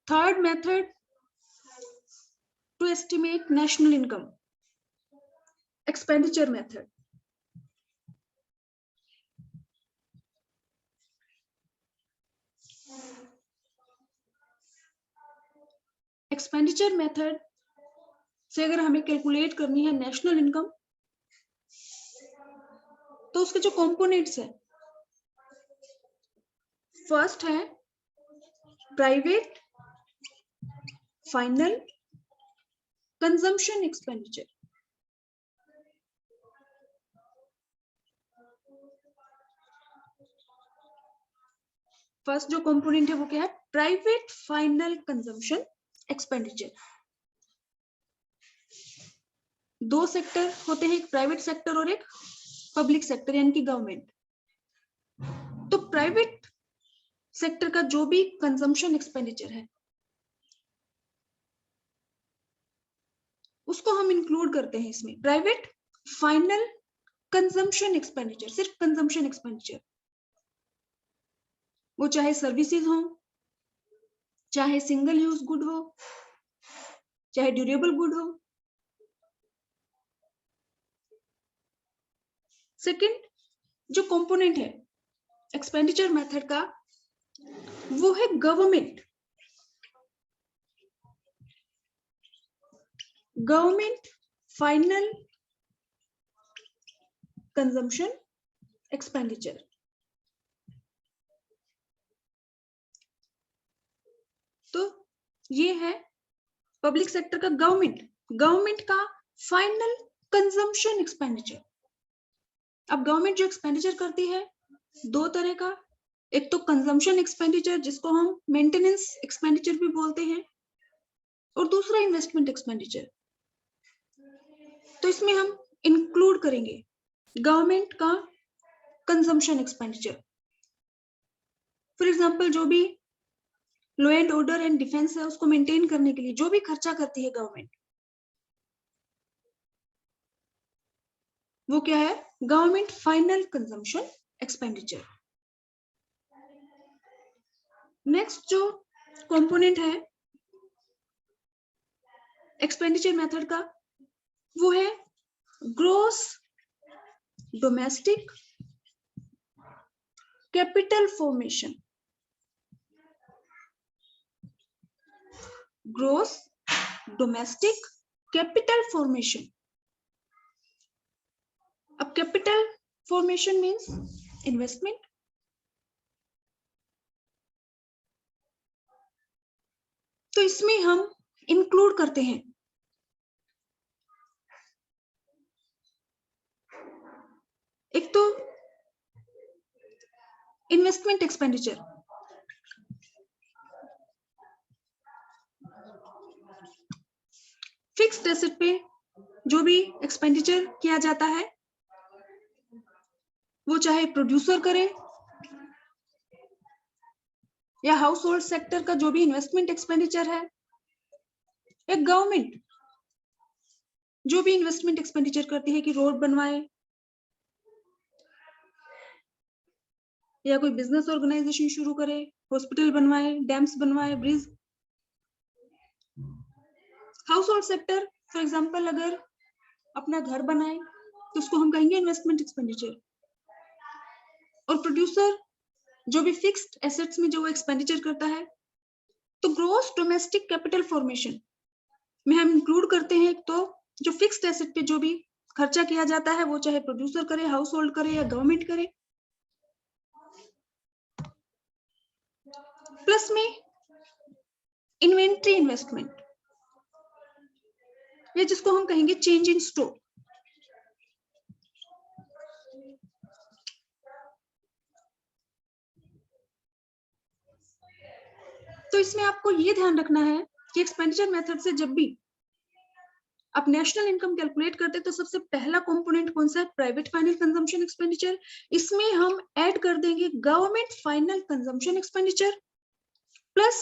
Third method to estimate national income, expenditure method. Expenditure method से अगर हमें calculate करनी है नेशनल इनकम, तो उसके जो कंपोनेंट्स है, फर्स्ट है private final consumption expenditure. First जो कंपोनेंट है वो क्या है? Private final consumption expenditure. दो सेक्टर होते हैं, एक प्राइवेट सेक्टर और एक पब्लिक सेक्टर यानी कि गवर्नमेंट। तो प्राइवेट सेक्टर का जो भी कंजम्पशन एक्सपेंडिचर है उसको हम इंक्लूड करते हैं इसमें। प्राइवेट फाइनल कंजम्पशन एक्सपेंडिचर, सिर्फ कंजम्पशन एक्सपेंडिचर, वो चाहे सर्विसेज हो, चाहे सिंगल यूज गुड हो, चाहे ड्यूरेबल गुड हो। सेकंड जो कंपोनेंट है एक्सपेंडिचर मेथड का वो है गवर्नमेंट फाइनल कंजम्पशन एक्सपेंडिचर। तो ये है पब्लिक सेक्टर का गवर्नमेंट का फाइनल कंजम्पशन एक्सपेंडिचर। अब गवर्नमेंट जो एक्सपेंडिचर करती है दो तरह का, एक तो कंजम्पशन एक्सपेंडिचर जिसको हम मेंटेनेंस एक्सपेंडिचर भी बोलते हैं, और दूसरा इन्वेस्टमेंट एक्सपेंडिचर। तो इसमें हम इंक्लूड करेंगे गवर्नमेंट का कंजम्पशन एक्सपेंडिचर। फॉर एग्जांपल जो भी law and order and defence है उसको मेंटेन करने के लिए जो भी खर्चा करती है गवर्नमेंट, वो क्या है? Government final consumption expenditure. Next जो कंपोनेंट है एक्सपेंडिचर मेथड का वो है gross domestic capital formation. Gross domestic capital formation. अब कैपिटल फॉर्मेशन मींस इन्वेस्टमेंट। तो इसमें हम इंक्लूड करते हैं एक तो इन्वेस्टमेंट एक्सपेंडिचर, फिक्स्ड एसेट पे जो भी एक्सपेंडिचर किया जाता है वो चाहे प्रोड्यूसर करे या हाउस होल्ड सेक्टर का जो भी इन्वेस्टमेंट एक्सपेंडिचर है, या गवर्नमेंट जो भी इन्वेस्टमेंट एक्सपेंडिचर करती है कि रोड बनवाए या कोई बिजनेस ऑर्गेनाइजेशन शुरू करे, हॉस्पिटल बनवाए, डैम्स बनवाए, bridge. House hold sector for example अगर अपना घर बनाए तो उसको हम कहेंगे इन्वेस्टमेंट एक्सपेंडिचर। और प्रोड्यूसर जो भी फिक्स्ड एसेट्स में जो एक्सपेंडिचर करता है, तो ग्रॉस डोमेस्टिक कैपिटल फॉर्मेशन में हम इंक्लूड करते हैं एक तो जो फिक्स्ड एसेट पे जो भी खर्चा किया जाता है वो चाहे प्रोड्यूसर करे, हाउस होल्ड करे या गवर्नमेंट करे, प्लस में इन्वेंट्री इन्वेस्टमेंट या जिसको हम कहेंगे चेंज इन स्टॉक। तो इसमें आपको ये ध्यान रखना है कि एक्सपेंडिचर मेथड से जब भी आप नेशनल इनकम कैलकुलेट करते हैं तो सबसे पहला कंपोनेंट कौन सा है? Private final consumption expenditure. इसमें हम ऐड कर देंगे government final consumption expenditure plus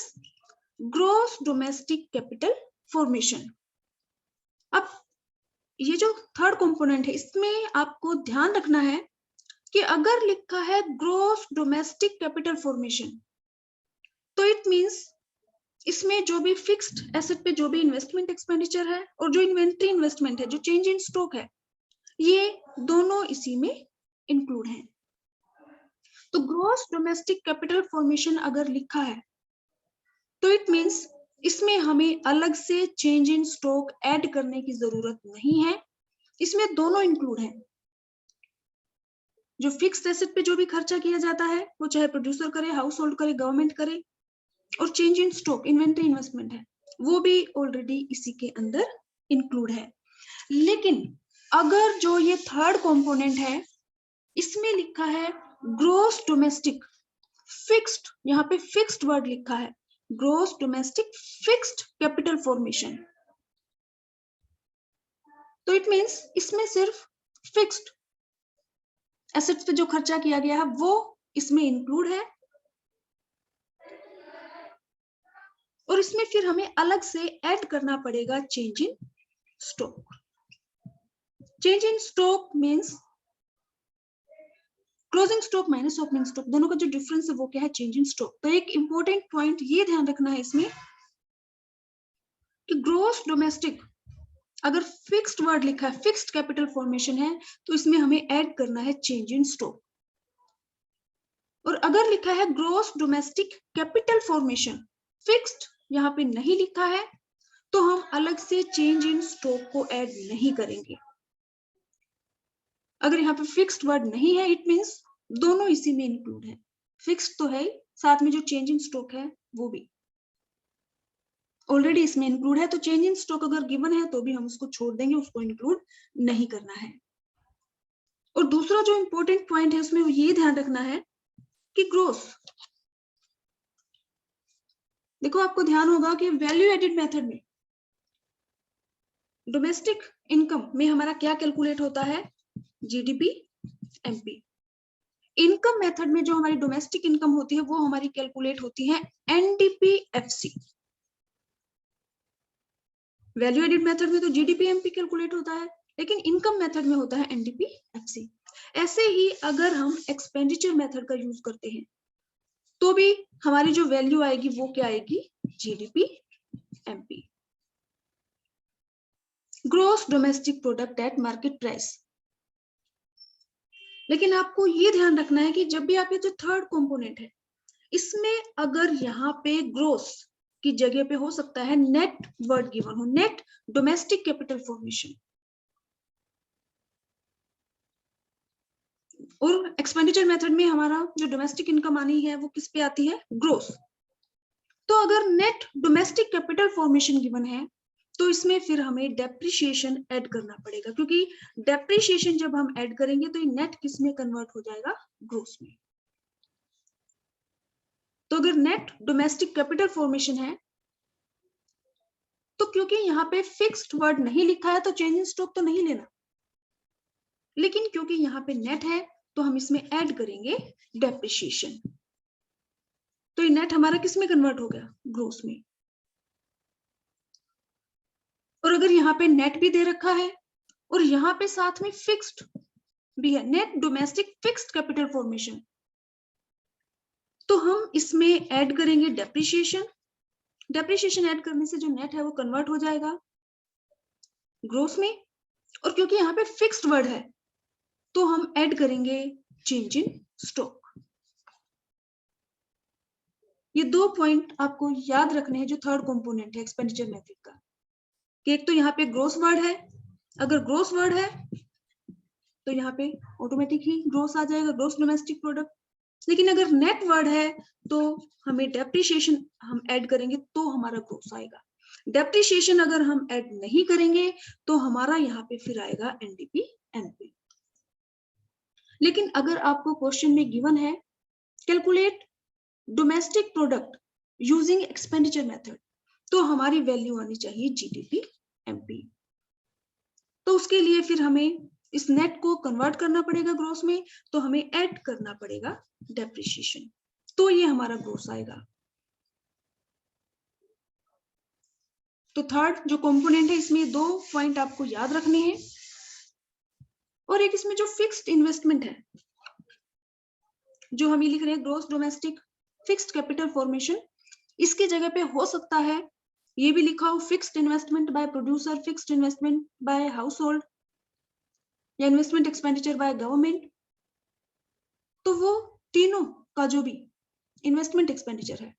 gross domestic capital formation. अब ये जो थर्ड कंपोनेंट है इसमें आपको ध्यान रखना है कि अगर लिखा है ग्रॉस डोमेस्टिक कैपिटल फॉर्मेशन तो इट मींस इसमें जो भी फिक्स्ड एसेट पे जो भी इन्वेस्टमेंट एक्सपेंडिचर है और जो इन्वेंट्री इन्वेस्टमेंट है, जो चेंज इन स्टॉक है, ये दोनों इसी में इंक्लूड हैं। तो ग्रॉस डोमेस्टिक कैपिटल फॉर्मेशन अगर लिखा है तो इट मींस इसमें हमें अलग से चेंज इन स्टॉक ऐड करने की जरूरत नहीं है, इसमें दोनों इंक्लूड हैं। जो फिक्स्ड एसेट पे जो भी खर्चा किया जाता है, वो चाहे प्रोड्यूसर करे, हाउस होल्ड करे, गवर्नमेंट करे, और change in stock inventory investment है, वो भी ऑलरेडी इसी के अंदर इंक्लूड है। लेकिन अगर जो ये थर्ड कंपोनेंट है, इसमें लिखा है ग्रॉस डोमेस्टिक फिक्स्ड, यहाँ पे फिक्स्ड वर्ड लिखा है, gross domestic fixed capital formation, तो इट मींस इसमें सिर्फ फिक्स्ड एसेट्स पे जो खर्चा किया गया है वो इसमें इंक्लूड है, और इसमें फिर हमें अलग से ऐड करना पड़ेगा change in stock. Change in stock means closing stock minus opening stock, दोनों का जो डिफरेंस है वो क्या है, चेंज इन स्टॉक। तो एक इंपॉर्टेंट पॉइंट ये ध्यान रखना है इसमें कि ग्रॉस डोमेस्टिक अगर फिक्स्ड वर्ड लिखा है, फिक्स्ड कैपिटल फॉर्मेशन है, तो इसमें हमें ऐड करना है चेंज इन स्टॉक। और अगर लिखा है gross domestic capital formation, fixed यहाँ पे नहीं लिखा है, तो हम अलग से चेंज इन स्टॉक को ऐड नहीं करेंगे। अगर यहाँ पे फिक्स्ड वर्ड नहीं है, इट मींस दोनों इसी में इंक्लूड है, फिक्स्ड तो है, साथ में जो चेंज इन स्टॉक है वो भी ऑलरेडी इसमें इंक्लूड है। तो चेंज इन स्टॉक अगर गिवन है तो भी हम उसको छोड़ देंगे, उसको इंक्लूड नहीं करना है। और दूसरा जो इंपॉर्टेंट पॉइंट है उसमें ये ध्यान रखना है कि ग्रोस, देखो आपको ध्यान होगा कि वैल्यू एडेड मेथड में डोमेस्टिक इनकम में हमारा क्या कैलकुलेट होता है, जीडीपी एमपी। इनकम मेथड में जो हमारी डोमेस्टिक इनकम होती है वो हमारी कैलकुलेट होती है NDP FC. Value added method में तो जीडीपी एमपी कैलकुलेट होता है, लेकिन इनकम मेथड में होता है एनडीपी एफसी। ऐसे ही अगर हम एक्सपेंडिचर मेथड का यूज करते हैं तो भी हमारी जो वैल्यू आएगी वो क्या आएगी, GDP MP, gross domestic product at market price. लेकिन आपको ये ध्यान रखना है कि जब भी आप ये जो थर्ड कंपोनेंट है, इसमें अगर यहाँ पे ग्रोस की जगह पे हो सकता है नेट वर्ड गिवन हो, नेट डोमेस्टिक कैपिटल फॉर्मेशन, और एक्सपेंडिचर मेथड में हमारा जो डोमेस्टिक इनकम आनी है वो किस पे आती है, ग्रोस। तो अगर net domestic capital formation given है तो इसमें फिर हमें डेप्रिसिएशन ऐड करना पड़ेगा, क्योंकि डेप्रिसिएशन जब हम ऐड करेंगे तो ये नेट किस में कन्वर्ट हो जाएगा, ग्रोस में। तो अगर नेट डोमेस्टिक कैपिटल फॉर्मेशन है तो क्योंकि यहाँ पे फिक्स्ड वर्ड नहीं लिखा है तो चेंज इन स्टॉक तो नहीं लेना, लेकिन क्योंकि यहाँ पे नेट है तो हम इसमें ऐड करेंगे डेप्रिसिएशन, तो ये नेट हमारा किस में कन्वर्ट हो गया, ग्रोस में। और अगर यहाँ पे नेट भी दे रखा है और यहाँ पे साथ में फिक्स्ड भी है, net domestic fixed capital formation, तो हम इसमें ऐड करेंगे डेप्रिसिएशन। डेप्रिसिएशन ऐड करने से जो नेट है वो कन्वर्ट हो जाएगा ग्रोस में, और क्योंकि यहाँ पे फिक्स्ड वर्ड है तो हम ऐड करेंगे चेंज इन स्टॉक। ये दो पॉइंट आपको याद रखने हैं जो थर्ड कंपोनेंट है एक्सपेंडिचर मेथड का, कि एक तो यहाँ पे ग्रोस वर्ड है, अगर ग्रोस वर्ड है तो यहाँ पे ऑटोमेटिक ही ग्रोस आ जाएगा, ग्रोस डोमेस्टिक प्रोडक्ट। लेकिन अगर नेट वर्ड है तो हमें डेप्रिसिएशन हम ऐड करेंगे तो हमारा ग्रोस आएगा। डेप्रिसिएशन अगर हम ऐड नहीं करेंगे तो हमारा यहाँ पे फिर आएगा एनडीपी एनपी। लेकिन अगर आपको क्वेश्चन में गिवन है calculate domestic product using expenditure method, तो हमारी वैल्यू आनी चाहिए जीडीपी एमपी। तो उसके लिए फिर हमें इस नेट को कन्वर्ट करना पड़ेगा ग्रोस में, तो हमें ऐड करना पड़ेगा डेप्रिसिएशन, तो ये हमारा ग्रोस आएगा। तो थर्ड जो कंपोनेंट है इसमें दो पॉइंट आपको याद रखने हैं। और एक इसमें जो फिक्स्ड इन्वेस्टमेंट है जो हम ये लिख रहे हैं gross domestic fixed capital formation, इसकी जगह पे हो सकता है ये भी लिखा हो fixed investment by producer, fixed investment by house hold या इन्वेस्टमेंट एक्सपेंडिचर बाय गवर्नमेंट। तो वो तीनों का जो भी इन्वेस्टमेंट एक्सपेंडिचर है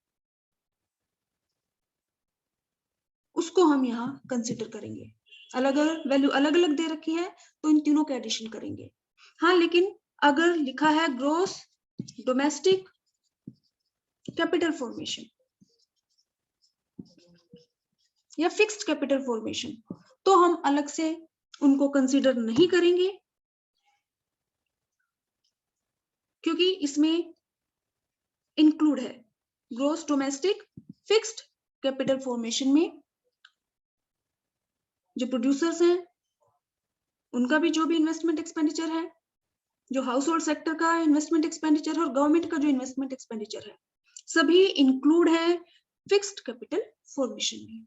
उसको हम यहाँ कंसिडर करेंगे। अलग अलग वैल्यू अलग अलग दे रखी है तो इन तीनों के एडिशन करेंगे। हाँ, लेकिन अगर लिखा है ग्रोस डोमेस्टिक कैपिटल फॉर्मेशन या फिक्स्ड कैपिटल फॉर्मेशन तो हम अलग से उनको कंसीडर नहीं करेंगे, क्योंकि इसमें इंक्लूड है gross domestic fixed capital formation में जो प्रोड्यूसर्स हैं उनका भी जो भी इन्वेस्टमेंट एक्सपेंडिचर है, जो हाउस होल्ड सेक्टर का इन्वेस्टमेंट एक्सपेंडिचर और गवर्नमेंट का जो इन्वेस्टमेंट एक्सपेंडिचर है, सभी इंक्लूड है फिक्स्ड कैपिटल फॉर्मेशन में।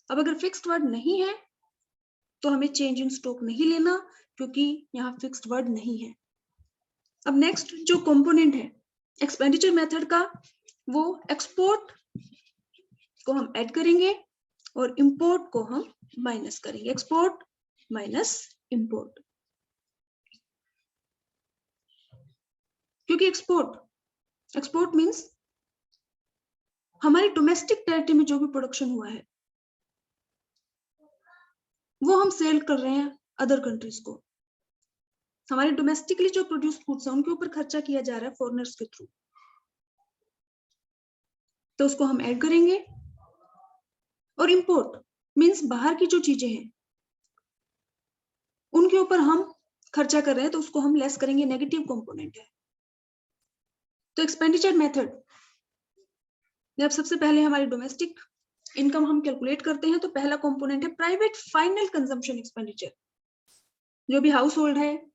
अब अगर फिक्स्ड वर्ड नहीं है तो हमें चेंज इन स्टॉक नहीं लेना, क्योंकि यहाँ फिक्स्ड वर्ड नहीं है। अब नेक्स्ट जो कंपोनेंट है एक्सपेंडिचर मेथड का, वो एक्सपोर्ट को हम ऐड करेंगे और इंपोर्ट को हम माइनस करेंगे। एक्सपोर्ट माइनस इंपोर्ट, क्योंकि एक्सपोर्ट मींस हमारी डोमेस्टिक टेरिटरी में जो भी प्रोडक्शन हुआ है वो हम सेल कर रहे हैं अदर कंट्रीज को। हमारे डोमेस्टिकली जो प्रोड्यूस फूड्स है उनके ऊपर खर्चा किया जा रहा है फॉरेनर्स के थ्रू, तो उसको हम ऐड करेंगे। और इंपोर्ट मींस बाहर की जो चीजें हैं उनके ऊपर हम खर्चा कर रहे हैं तो उसको हम लेस करेंगे, नेगेटिव कंपोनेंट है। तो एक्सपेंडिचर मेथड जब सबसे पहले हमारी डोमेस्टिक इनकम हम कैलकुलेट करते हैं तो पहला कंपोनेंट है प्राइवेट फाइनल कंजम्पशन एक्सपेंडिचर। जो भी हाउस होल्ड है,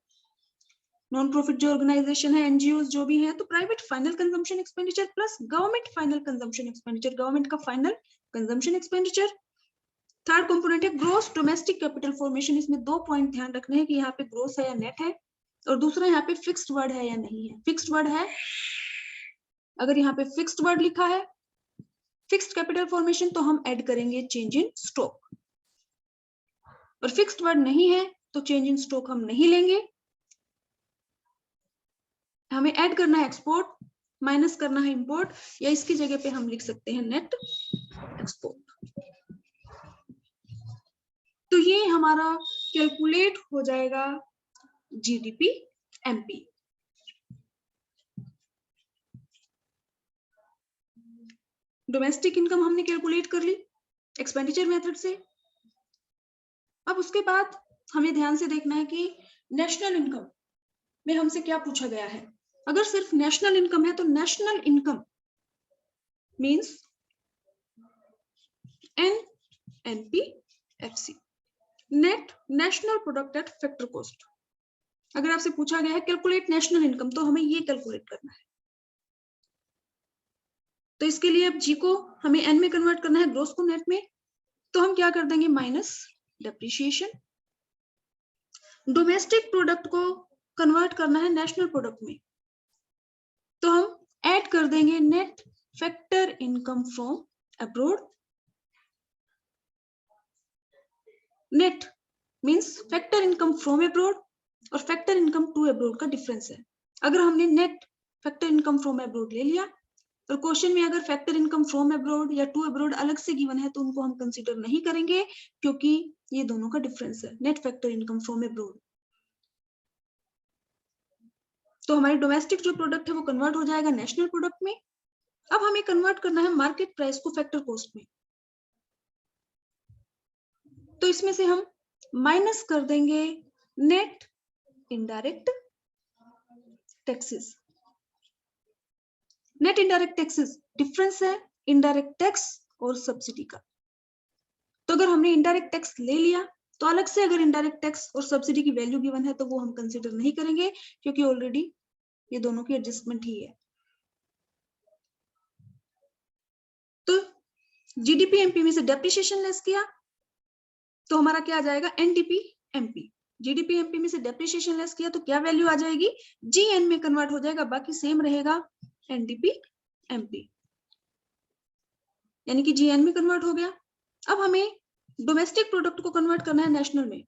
नॉन प्रॉफिट जो ऑर्गेनाइजेशन है, एनजीओ जो भी है, तो private final consumption expenditure plus government final consumption expenditure, government का final consumption expenditure. Third component है ग्रोस डोमेस्टिक कैपिटल फॉर्मेशन। इसमें दो पॉइंट ध्यान रखने हैं कि यहाँ पे ग्रोस है या नेट है, और दूसरा यहाँ पे फिक्स्ड वर्ड है या नहीं है। फिक्स्ड वर्ड है, अगर यहाँ पे फिक्स्ड वर्ड लिखा है फिक्स्ड कैपिटल फॉर्मेशन तो हम ऐड करेंगे चेंज इन स्टॉक, और फिक्स्ड वर्ड नहीं है तो चेंज इन स्टॉक हम नहीं लेंगे। हमें ऐड करना है एक्सपोर्ट, माइनस करना है इंपोर्ट, या इसकी जगह पे हम लिख सकते हैं नेट एक्सपोर्ट। तो ये हमारा कैलकुलेट हो जाएगा जीडीपी एमपी। डोमेस्टिक इनकम हमने कैलकुलेट कर ली एक्सपेंडिचर मेथड से। अब उसके बाद हमें ध्यान से देखना है कि नेशनल इनकम में हमसे क्या पूछा गया है। अगर सिर्फ नेशनल इनकम है तो national income means NNPFC, net national product at factor cost. अगर आपसे पूछा गया है कैलकुलेट नेशनल इनकम तो हमें ये कैलकुलेट करना है। तो इसके लिए अब जी को हमें एन में कन्वर्ट करना है, ग्रोस को नेट में, तो हम क्या कर देंगे माइनस डेप्रिसिएशन। डोमेस्टिक प्रोडक्ट को कन्वर्ट करना है नेशनल प्रोडक्ट में, तो हम ऐड कर देंगे net factor income from abroad. Net means factor income from abroad और फैक्टर इनकम टू अब्रॉड का डिफरेंस है। अगर हमने net factor income from abroad ले लिया और क्वेश्चन में अगर फैक्टर इनकम फ्रॉम अब्रॉड या टू अब्रॉड अलग से गिवन है तो उनको हम कंसीडर नहीं करेंगे, क्योंकि ये दोनों का डिफरेंस है, net factor income from abroad. तो हमारे डोमेस्टिक जो प्रोडक्ट है वो कन्वर्ट हो जाएगा नेशनल प्रोडक्ट में। अब हमें कन्वर्ट करना है मार्केट प्राइस को फैक्टर कॉस्ट में, तो इसमें से हम माइनस कर देंगे net indirect taxes. Net indirect taxes difference है इनडायरेक्ट टैक्स और सब्सिडी का। तो अगर हमने इनडायरेक्ट टैक्स ले लिया तो अलग से अगर इनडायरेक्ट टैक्स और सब्सिडी की वैल्यू गिवन है तो वो हम कंसीडर नहीं करेंगे, क्योंकि ऑलरेडी ये दोनों की एडजस्टमेंट ही है। तो जीडीपी एमपी में से डेप्रिसिएशन लेस किया तो हमारा क्या आ जाएगा एनडीपी एमपी। जीडीपी एमपी में से डेप्रिसिएशन लेस किया तो क्या वैल्यू आ जाएगी, जीएन में कन्वर्ट हो जाएगा, बाकी सेम रहेगा एनडीपी एमपी। यानी कि जीएन में कन्वर्ट हो गया। अब हमें डोमेस्टिक प्रोडक्ट को कन्वर्ट करना है नेशनल में,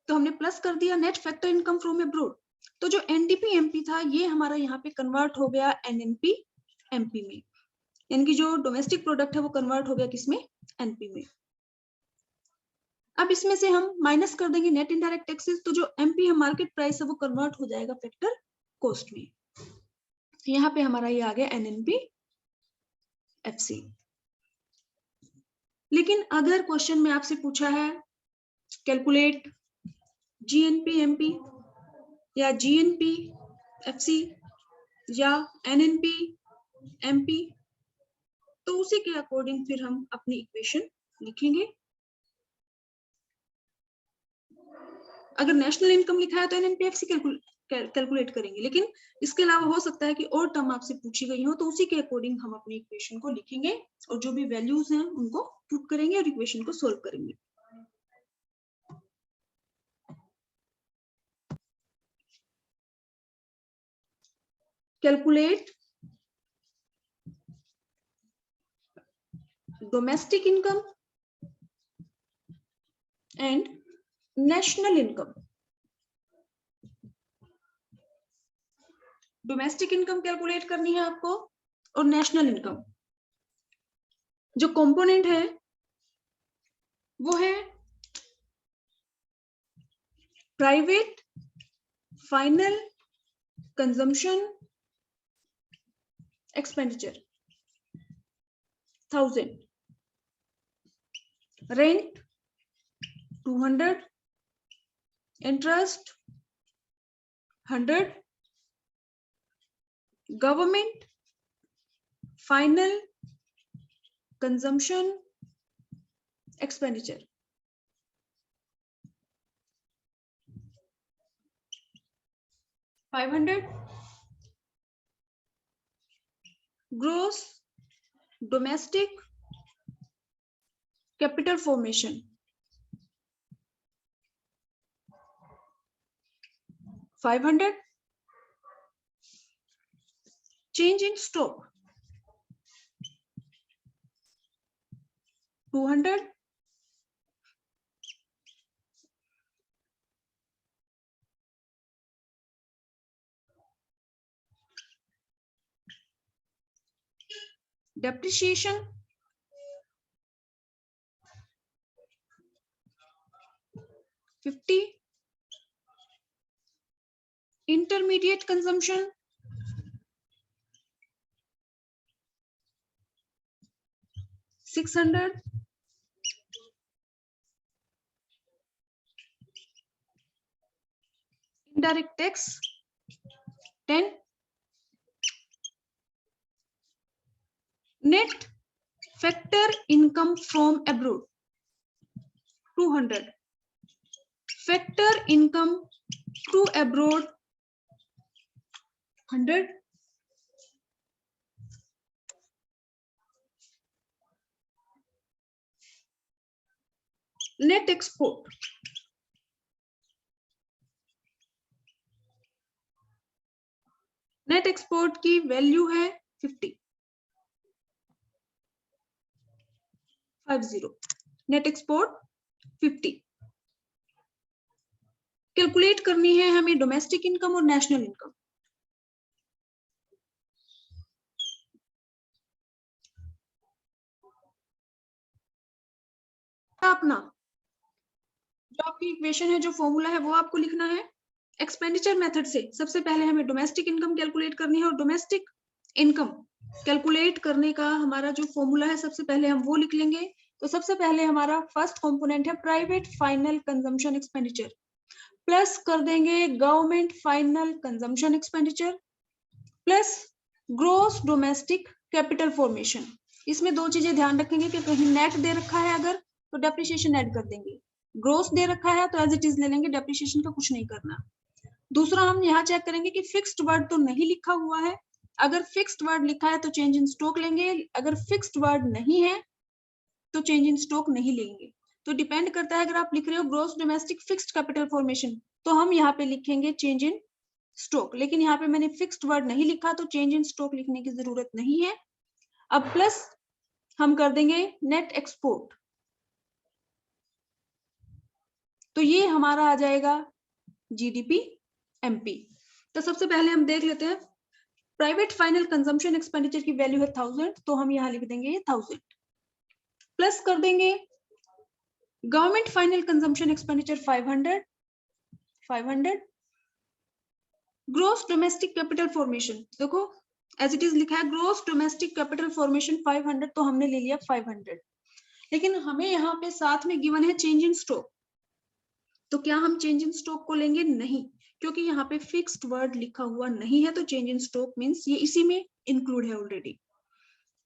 तो हमने प्लस कर दिया net factor income from abroad. तो जो एनडीपी एमपी था ये हमारा यहाँ पे कन्वर्ट हो गया एनएनपी एमपी में, यानी कि जो डोमेस्टिक प्रोडक्ट है वो कन्वर्ट हो गया किसमें, एनपी में। अब इसमें से हम माइनस कर देंगे नेट इनडायरेक्ट टैक्सेस, तो जो एमपी है मार्केट प्राइस है वो कन्वर्ट हो जाएगा फैक्टर कॉस्ट में। यहाँ पे हमारा ये आ गया एनएनपी एफसी। लेकिन अगर क्वेश्चन में आपसे पूछा है कैलकुलेट जीएनपी एमपी या जीएनपी एफसी या एनएनपी एमपी, तो उसी के अकॉर्डिंग फिर हम अपनी इक्वेशन लिखेंगे। अगर नेशनल इनकम लिखा है तो एनएनपीएफसी कैलकुलेट करेंगे, लेकिन इसके अलावा हो सकता है कि और टर्म आपसे पूछी गई हो, तो उसी के अकॉर्डिंग हम अपनी इक्वेशन को लिखेंगे और जो भी वैल्यूज हैं उनको पुट करेंगे और इक्वेशन को सोल्व करेंगे। Calculate domestic income and national income. Domestic income calculate करनी है आपको और नेशनल इनकम। जो कंपोनेंट है वो है private final consumption expenditure 1000, rent 200, interest 100, government final consumption expenditure 500, gross domestic capital formation 500, change in stock 200, depreciation 50, intermediate consumption 600, indirect tax 10, net factor income from abroad 200, factor income to abroad 100, net export net export की value है 50 net export 50। Calculate करनी है हमें domestic income और national income. अपना जो आपकी equation है, जो फॉर्मूला है, वो आपको लिखना है एक्सपेंडिचर मेथड से। सबसे पहले हमें डोमेस्टिक इनकम कैलकुलेट करनी है और डोमेस्टिक इनकम कैलकुलेट करने का हमारा जो फॉर्मूला है सबसे पहले हम वो लिख लेंगे। तो सबसे पहले हमारा फर्स्ट कंपोनेंट है private final consumption expenditure, plus कर देंगे government final consumption expenditure, plus gross domestic capital formation. इसमें दो चीजें ध्यान रखेंगे कि कहीं नेट दे रखा है अगर तो डेप्रिसिएशन ऐड कर देंगे, ग्रोस दे रखा है तो एज इट इज ले लेंगे, डेप्रिसिएशन का कुछ नहीं करना। दूसरा हम यहाँ चेक करेंगे कि फिक्स्ड वर्ड तो नहीं लिखा हुआ है। अगर फिक्स्ड वर्ड लिखा है तो चेंज इन स्टॉक लेंगे, अगर फिक्स्ड वर्ड नहीं है तो चेंज इन स्टॉक नहीं लेंगे। तो डिपेंड करता है, अगर आप लिख रहे हो gross domestic fixed capital formation तो हम यहाँ पे लिखेंगे चेंज इन स्टॉक, लेकिन यहाँ पे मैंने फिक्स्ड वर्ड नहीं लिखा तो चेंज इन स्टॉक लिखने की जरूरत नहीं है। अब प्लस हम कर देंगे नेट एक्सपोर्ट, तो ये हमारा आ जाएगा जीडीपी एमपी। तो सबसे पहले हम देख लेते हैं, प्राइवेट फाइनल कंजम्पशन एक्सपेंडिचर की वैल्यू है 1000, तो हम यहाँ लिख देंगे ये 1000, प्लस कर देंगे government final consumption expenditure 500, gross domestic capital formation, देखो एज इट इज लिखा है ग्रोस डोमेस्टिक कैपिटल फॉर्मेशन 500, तो हमने ले लिया 500, लेकिन हमें यहाँ पे साथ में गिवन है चेंज इन स्टॉक, तो क्या हम चेंज इन स्टॉक को लेंगे? नहीं, क्योंकि यहाँ पे फिक्स्ड वर्ड लिखा हुआ नहीं है, तो चेंज इन स्टॉक मींस ये इसी में इंक्लूड है ऑलरेडी।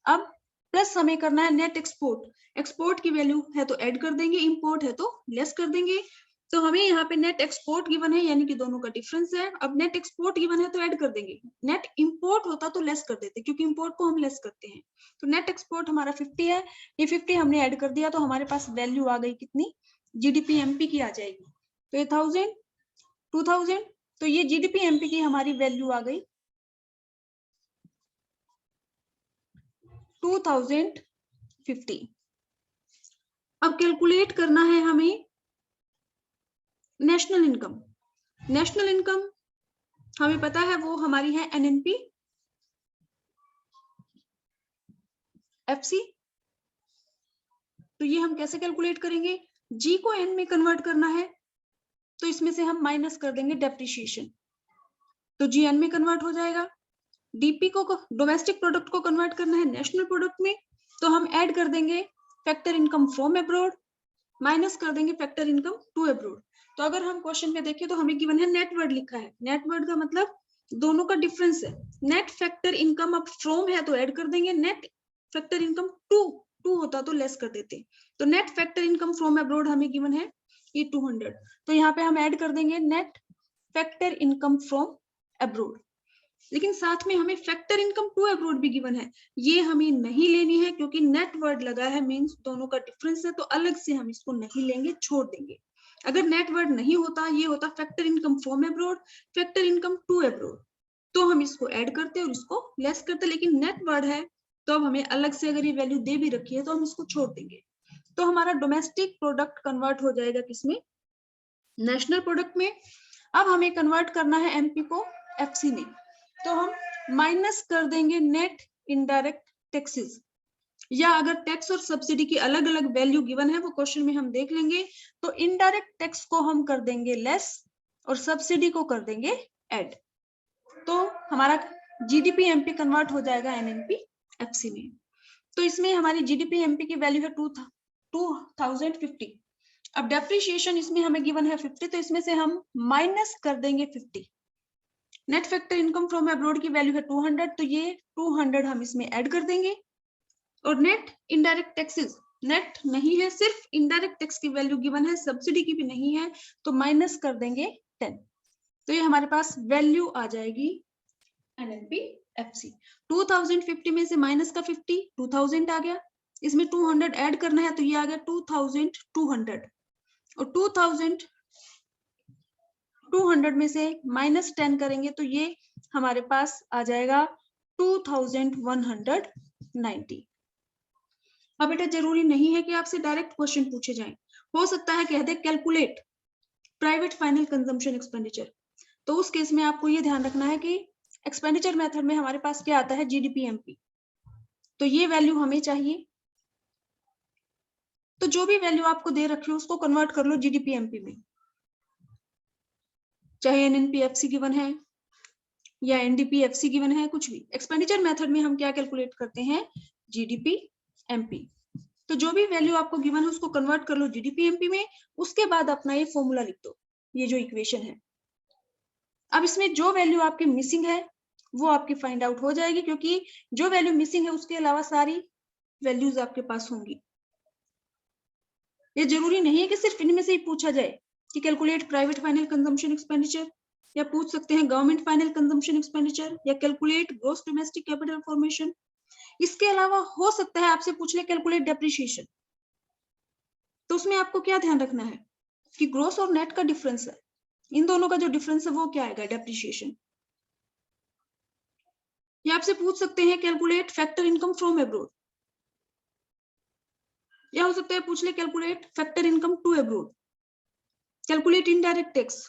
अब प्लस हमें करना है नेट एक्सपोर्ट, एक्सपोर्ट की वैल्यू है तो ऐड कर देंगे, इंपोर्ट है तो लेस कर देंगे, तो हमें यहाँ पे नेट एक्सपोर्ट गिवन है, यानी कि दोनों का डिफरेंस है। अब नेट एक्सपोर्ट गिवन है तो ऐड कर देंगे, नेट इंपोर्ट होता तो लेस कर देते, क्योंकि इंपोर्ट को हम लेस करते हैं। तो नेट एक्सपोर्ट हमारा 50 है, ये 50 हमने ऐड कर दिया, तो हमारे पास वैल्यू आ गई कितनी? जीडीपी एमपी की आ जाएगी। तो ये 1000, 2000, तो ये जीडीपी एमपी की हमारी वैल्यू आ गई 2050। अब कैलकुलेट करना है हमें नेशनल इनकम। नेशनल इनकम हमें पता है वो हमारी है एनएनपी एफसी, तो ये हम कैसे कैलकुलेट करेंगे? जी को एन में कन्वर्ट करना है, तो इसमें से हम माइनस कर देंगे डेप्रिसिएशन, तो जी एन में कन्वर्ट हो जाएगा। डीपी को डोमेस्टिक प्रोडक्ट को कन्वर्ट करना है नेशनल प्रोडक्ट में, तो हम ऐड कर देंगे factor income from abroad, minus कर देंगे फैक्टर इनकम टू अब्रॉड। तो अगर हम क्वेश्चन में देखें तो हमें गिवन है नेटवर्ड लिखा है, नेटवर्ड का मतलब दोनों का डिफरेंस है। नेट फैक्टर इनकम अब फ्रॉम है तो ऐड कर देंगे, नेट फैक्टर इनकम टू होता तो लेस कर देते। तो net factor income from abroad हमें गिवन है ये 200, तो यहाँ पे हम ऐड कर देंगे net factor income from abroad, लेकिन साथ में हमें फैक्टर इनकम टू अब्रॉड भी गिवन है, ये हमें नहीं लेनी है, क्योंकि नेट वर्ड लगा है मींस दोनों का डिफरेंस है, तो अलग से हम इसको नहीं लेंगे, छोड़ देंगे। अगर नेट वर्ड नहीं होता, ये होता factor income from abroad, factor income to abroad, तो हम इसको ऐड करते और इसको लेस करते, लेकिन नेट वर्ड है तो अब हमें अलग से अगर ये वैल्यू दे भी रखी है तो हम इसको छोड़ देंगे। तो हमारा डोमेस्टिक प्रोडक्ट कन्वर्ट हो जाएगा किसमें? नेशनल प्रोडक्ट में। अब हमें कन्वर्ट करना है एमपी को एफसी में, तो हम माइनस कर देंगे नेट इनडायरेक्ट टैक्सेस, या अगर टैक्स और सब्सिडी की अलग अलग वैल्यू गिवन है वो क्वेश्चन में हम देख लेंगे, तो इनडायरेक्ट टैक्स को हम कर देंगे लेस और सब्सिडी को कर देंगे ऐड, तो हमारा जीडीपी एमपी कन्वर्ट हो जाएगा एनएनपी एफसी में। तो इसमें हमारी जीडीपी एमपी की वैल्यू है 2050। अब डेप्रिसिएशन इसमें हमें गिवन है 50, तो इसमें से हम माइनस कर देंगे 50। Net factor income from abroad की वैल्यू है 200, तो ये 200 हम इसमें ऐड कर देंगे, और नेट इनडायरेक्ट टैक्सेस नेट नहीं है, सिर्फ इनडायरेक्ट टैक्स की वैल्यू गिवन है, सब्सिडी की भी नहीं है, तो माइनस कर देंगे 10, तो ये हमारे पास वैल्यू आ जाएगी एनएनपी एफसी। 2050 में से माइनस का 50 2000 आ गया, इसमें 200 ऐड करना है, तो ये आ गया 2200, और 2200 में से माइनस 10 करेंगे तो ये हमारे पास आ जाएगा 2190। अब बेटा जरूरी नहीं है कि आपसे डायरेक्ट क्वेश्चन पूछे जाएं, हो सकता है कह दे calculate private final consumption expenditure, तो उस केस में आपको ये ध्यान रखना है कि एक्सपेंडिचर मेथड में हमारे पास क्या आता है? जीडीपी एमपी, तो ये वैल्यू हमें चाहिए, तो जो भी वैल्यू आपको दे रखी हो उसको कन्वर्ट कर लो जीडीपी एमपी में, चाहे एनएनपीएफसी गिवन है या एनडीपीएफसी गिवन है, कुछ भी। एक्सपेंडिचर मेथड में हम क्या कैलकुलेट करते हैं? जीडीपी एमपी, तो जो भी वैल्यू आपको गिवन है उसको कन्वर्ट कर लो जीडीपी एमपी में, उसके बाद अपना ये फॉर्मूला लिख दो, ये जो इक्वेशन है। अब इसमें जो वैल्यू आपकी मिसिंग है वो आपकी फाइंड आउट हो जाएगी, क्योंकि जो वैल्यू मिसिंग है उसके अलावा सारी वैल्यूज आपके पास होंगी। ये जरूरी नहीं है कि सिर्फ इनमें से ही पूछा जाए कि calculate private final consumption expenditure, या पूछ सकते हैं गवर्नमेंट फाइनल कंजम्पशन एक्सपेंडिचर, या calculate gross domestic capital formation. इसके अलावा हो सकता है आपसे पूछ ले कैलकुलेट डेप्रिसिएशन, तो उसमें आपको क्या ध्यान रखना है कि ग्रॉस और नेट का डिफरेंस है, इन दोनों का जो डिफरेंस है वो क्या आएगा? डेप्रिसिएशन। या आपसे पूछ सकते हैं calculate factor income from abroad, या हो सकता है पूछ ले calculate factor income to abroad, calculate indirect tax,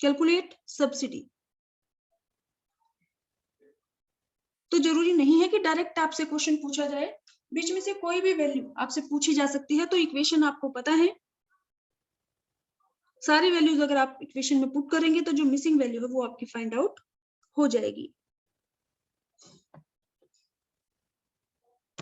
calculate subsidy. तो जरूरी नहीं है कि डायरेक्ट आपसे क्वेश्चन पूछा जाए, बीच में से कोई भी वैल्यू आपसे पूछी जा सकती है। तो इक्वेशन आपको पता है, सारी वैल्यूज अगर आप इक्वेशन में पुट करेंगे तो जो मिसिंग वैल्यू है वो आपकी फाइंड आउट हो जाएगी।